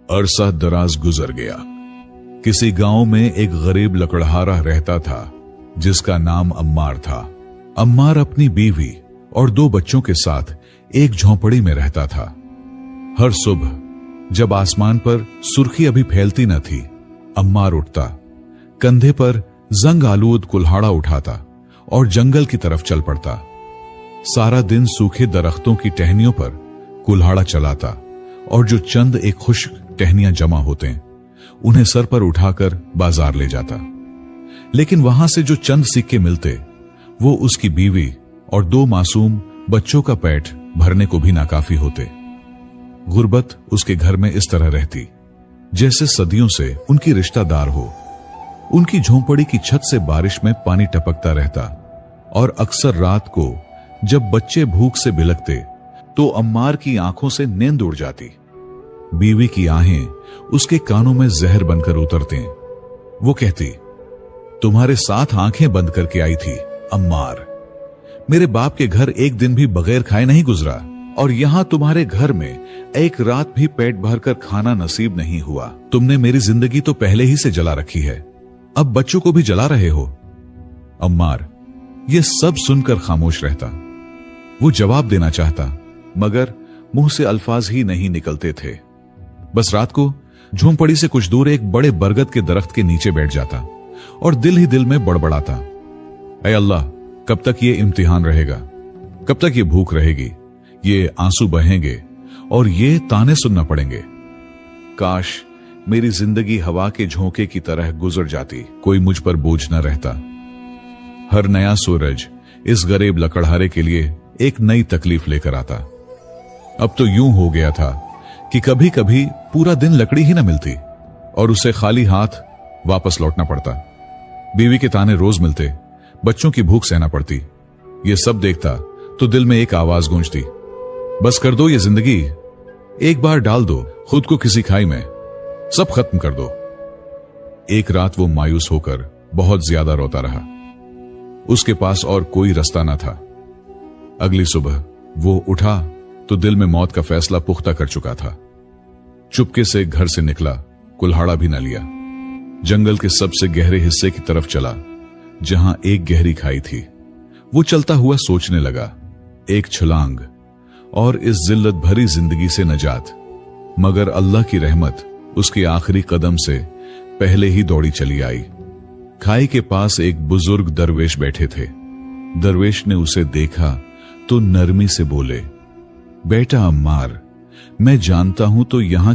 अरसा दराज गुजर गया। किसी गांव में एक गरीब लकड़हारा रहता था जिसका नाम अम्मार था। अम्मार अपनी बीवी और 2 बच्चों के साथ एक झोंपड़ी में रहता था। हर सुबह जब आसमान पर सुर्खी अभी फैलती न थी, अम्मार उठता, कंधे पर जंग आलूद कुल्हाड़ा उठाता और जंगल की तरफ चल पड़ता। सारा दिन सूखे दरख्तों की टहनियों पर कुल्हाड़ा चलाता और जो चंद एक खुश्क टहनियां जमा होते उन्हें सर पर उठाकर बाजार ले जाता। लेकिन वहां से जो चंद सिक्के मिलते वो उसकी बीवी और 2 मासूम बच्चों का पेट भरने को भी नाकाफी होते। गुर्बत उसके घर में इस तरह रहती जैसे सदियों से उनकी रिश्तेदार हो। उनकी झोंपड़ी की छत से बारिश में पानी टपकता रहता और अक्सर रात को जब बच्चे भूख से बिलखते तो अम्मार की आंखों से नींद उड़ जाती। बीवी की आहें उसके कानों में जहर बनकर उतरते। वो कहती, तुम्हारे साथ आंखें बंद करके आई थी अम्मार। मेरे बाप के घर एक दिन भी बगैर खाए नहीं गुजरा और यहां तुम्हारे घर में एक रात भी पेट भरकर खाना नसीब नहीं हुआ। तुमने मेरी जिंदगी तो पहले ही से जला रखी है, अब बच्चों को भी जला रहे हो। अम्मार ये सब सुनकर खामोश रहता। वो जवाब देना चाहता मगर मुंह से अल्फाज ही नहीं निकलते थे। बस रात को झोंपड़ी से कुछ दूर एक बड़े बरगद के दरख्त के नीचे बैठ जाता और दिल ही दिल में बड़बड़ाता, ऐ अल्लाह, कब तक ये इम्तिहान रहेगा, कब तक ये भूख रहेगी, ये आंसू बहेंगे और ये ताने सुनना पड़ेंगे। काश मेरी जिंदगी हवा के झोंके की तरह गुजर जाती, कोई मुझ पर बोझ न रहता। हर नया सूरज इस गरीब लकड़हारे के लिए एक नई तकलीफ लेकर आता। अब तो यूं हो गया था कि कभी कभी पूरा दिन लकड़ी ही न मिलती और उसे खाली हाथ वापस लौटना पड़ता। बीवी के ताने रोज मिलते, बच्चों की भूख सहना पड़ती। ये सब देखता तो दिल में एक आवाज गूंजती, बस कर दो ये जिंदगी, एक बार डाल दो खुद को किसी खाई में, सब खत्म कर दो। एक रात वो मायूस होकर बहुत ज्यादा रोता रहा। उसके पास और कोई रास्ता न था। अगली सुबह वो उठा तो दिल में मौत का फैसला पुख्ता कर चुका था। चुपके से घर से निकला, कुल्हाड़ा भी न लिया। जंगल के सबसे गहरे हिस्से की तरफ चला जहां एक गहरी खाई थी। वो चलता हुआ सोचने लगा, एक छलांग और इस जिल्लत भरी जिंदगी से नजात। मगर अल्लाह की रहमत उसके आखिरी कदम से पहले ही दौड़ी चली आई। खाई के पास एक बुजुर्ग दरवेश बैठे थे। दरवेश ने उसे देखा तो नरमी से बोले, बेटा अम्मार, मैं जानता हूं तो यहां